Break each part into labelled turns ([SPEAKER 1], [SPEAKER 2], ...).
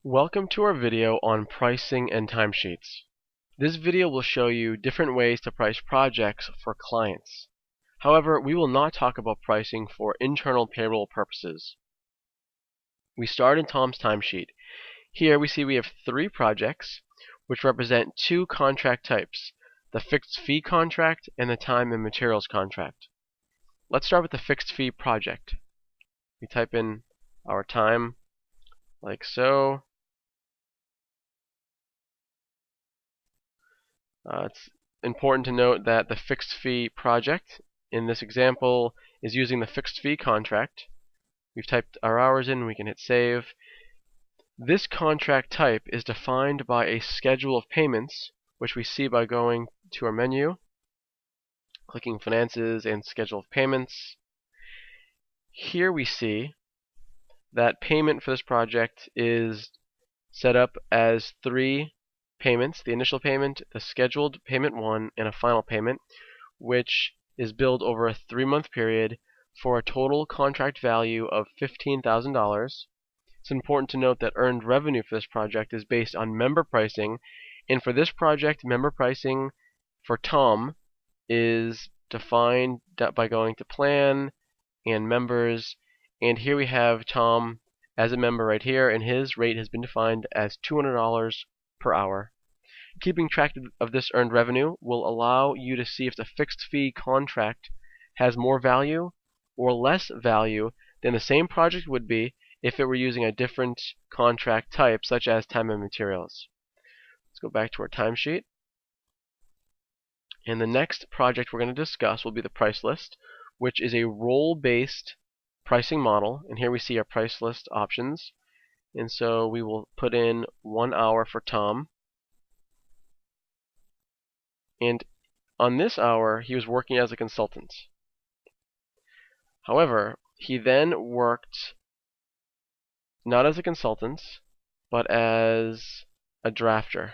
[SPEAKER 1] Welcome to our video on pricing and timesheets. This video will show you different ways to price projects for clients. However, we will not talk about pricing for internal payroll purposes. We start in Tom's timesheet. Here we see we have 3 projects which represent 2 contract types, the fixed fee contract and the time and materials contract. Let's start with the fixed fee project. We type in our time like so. It's important to note that the fixed fee project in this example is using the fixed fee contract. We've typed our hours in, we can hit save. This contract type is defined by a schedule of payments, which we see by going to our menu, clicking Finances and Schedule of Payments. Here we see that payment for this project is set up as 3 payments: the initial payment, the scheduled payment 1, and a final payment, which is billed over a 3-month period for a total contract value of $15,000. It's important to note that earned revenue for this project is based on member pricing, and for this project, member pricing for Tom is defined by going to Plan and Members, and here we have Tom as a member right here, and his rate has been defined as $200 per hour. Keeping track of this earned revenue will allow you to see if the fixed fee contract has more value or less value than the same project would be if it were using a different contract type, such as time and materials. Let's go back to our timesheet. And the next project we're going to discuss will be the price list, which is a role-based pricing model. And here we see our price list options. And so we will put in 1 hour for Tom. And on this hour, he was working as a consultant. However, he then worked not as a consultant, but as a drafter.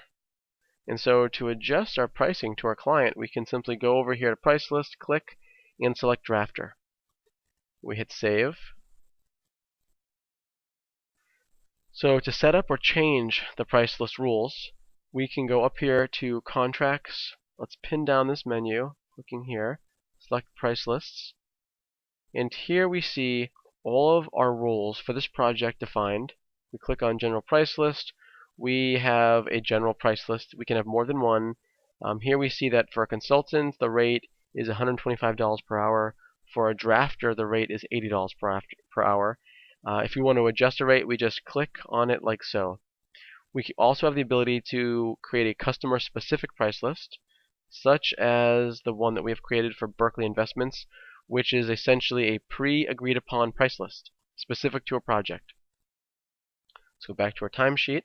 [SPEAKER 1] And so to adjust our pricing to our client, we can simply go over here to Price List, click, and select Drafter. We hit Save. So to set up or change the price list rules, we can go up here to Contracts. Let's pin down this menu, clicking here, select Price Lists. And here we see all of our rules for this project defined. We click on General Price List. We have a general price list. We can have more than one. Here we see that for a consultant, the rate is $125 per hour. For a drafter, the rate is $80 per hour. If we want to adjust a rate, we just click on it like so. We also have the ability to create a customer-specific price list, such as the one that we have created for Berkeley Investments, which is essentially a pre-agreed upon price list specific to a project. Let's go back to our timesheet.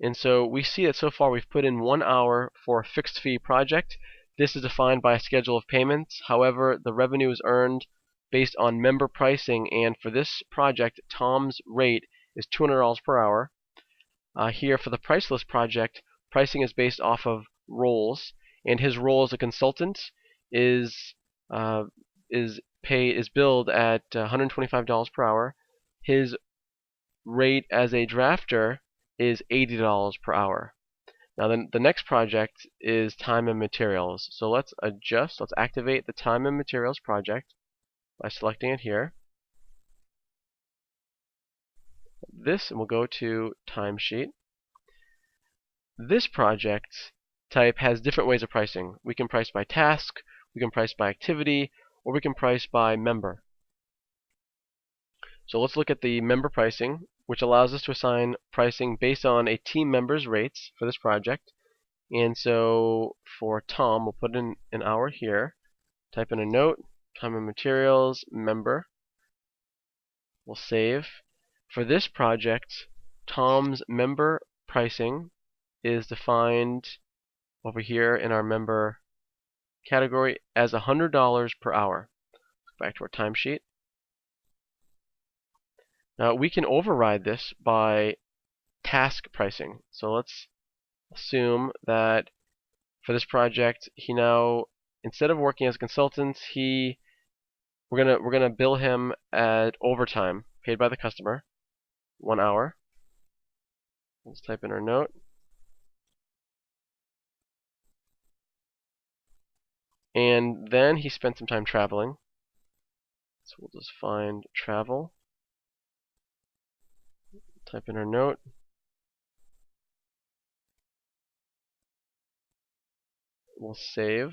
[SPEAKER 1] And so we see that so far we've put in 1 hour for a fixed fee project. This is defined by a schedule of payments. However, the revenue is earned based on member pricing, and for this project, Tom's rate is $200 per hour. Here for the price list project, pricing is based off of roles, and his role as a consultant is billed at $125 per hour. His rate as a drafter is $80 per hour. Now the next project is time and materials. So let's activate the time and materials project by selecting it here. And we'll go to timesheet. This project type has different ways of pricing. We can price by task, we can price by activity, or we can price by member. So let's look at the member pricing, which allows us to assign pricing based on a team member's rates for this project. And so for Tom, we'll put in an hour here, type in a note, time and materials, member. We'll save. For this project, Tom's member pricing is defined over here in our member category as $100 per hour. Back to our timesheet. Now we can override this by task pricing. So let's assume that for this project, he now, instead of working as a consultant, we're gonna bill him at overtime paid by the customer, 1 hour. Let's type in our note. And then he spent some time traveling. So we'll just find travel. Type in our note. We'll save.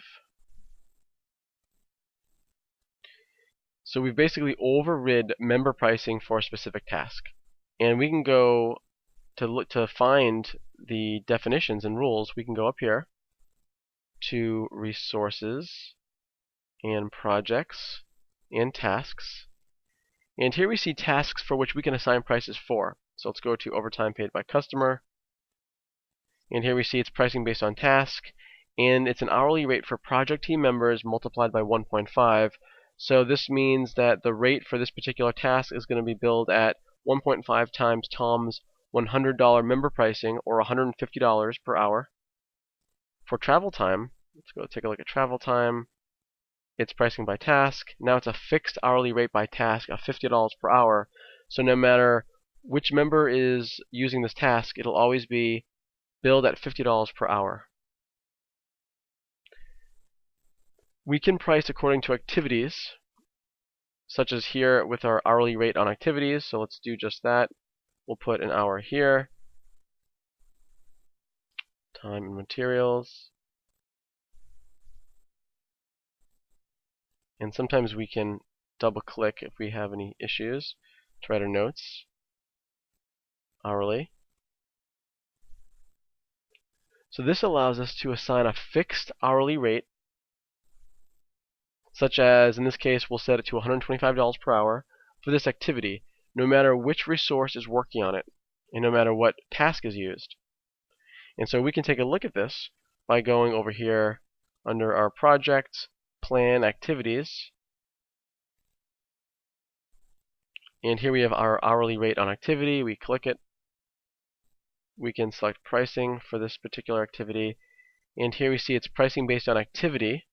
[SPEAKER 1] So we've basically overrid member pricing for a specific task. And we can go to find the definitions and rules. We can go up here to resources and projects and tasks. And here we see tasks for which we can assign prices for. So let's go to overtime paid by customer. And here we see it's pricing based on task. And it's an hourly rate for project team members multiplied by 1.5. So this means that the rate for this particular task is going to be billed at 1.5 times Tom's $100 member pricing, or $150 per hour. For travel time, let's go take a look at travel time. It's pricing by task. Now it's a fixed hourly rate by task of $50 per hour. So no matter which member is using this task, it'll always be billed at $50 per hour. We can price according to activities, such as here with our hourly rate on activities. So let's do just that. We'll put an hour here. Time and materials. And sometimes we can double click if we have any issues to write our notes. Hourly. So this allows us to assign a fixed hourly rate, such as in this case we'll set it to $125 per hour for this activity, no matter which resource is working on it and no matter what task is used. And so we can take a look at this by going over here under our project, plan, activities. And here we have our hourly rate on activity. We click it. We can select pricing for this particular activity. And here we see it's pricing based on activity,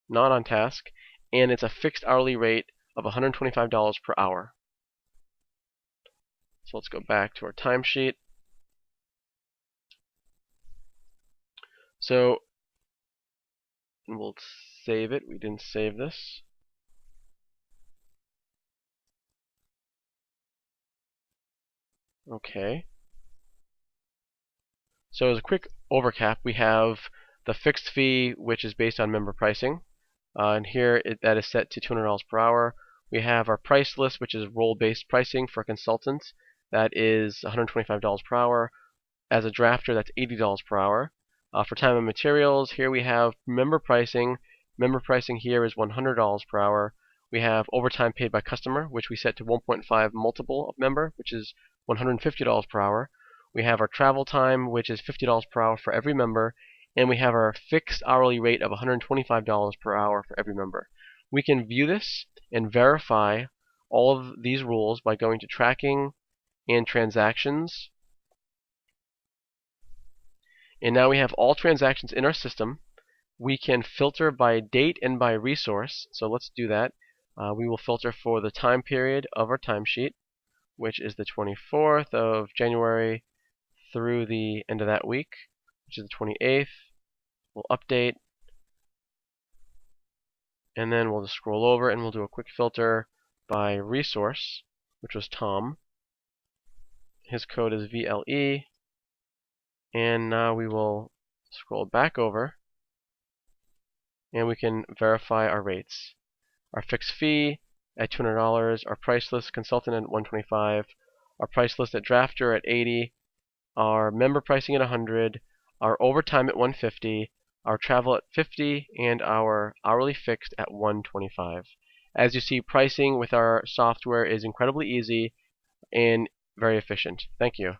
[SPEAKER 1] not on task. And it's a fixed hourly rate of $125 per hour. So let's go back to our timesheet. So we'll save it. We didn't save this. Okay. So as a quick overcap, we have the fixed fee, which is based on member pricing. And here that is set to $200 per hour. We have our price list, which is role-based pricing for consultants. That is $125 per hour. As a drafter, that's $80 per hour. For time and materials, here we have member pricing. Member pricing here is $100 per hour. We have overtime paid by customer, which we set to 1.5 multiple of member, which is $150 per hour. We have our travel time, which is $50 per hour for every member. And we have our fixed hourly rate of $125 per hour for every member. We can view this and verify all of these rules by going to tracking and transactions. And now we have all transactions in our system. We can filter by date and by resource. So let's do that. We will filter for the time period of our timesheet, which is the 24th of January through the end of that week, which is the 28th. We'll update, and then we'll just scroll over and we'll do a quick filter by resource, which was Tom. His code is VLE. And now we will scroll back over and we can verify our rates. Our fixed fee at $200, our price list consultant at $125, our price list at drafter at $80, our member pricing at $100, our overtime at $150, our travel at $50, and our hourly fixed at $125. As you see, pricing with our software is incredibly easy and very efficient. Thank you.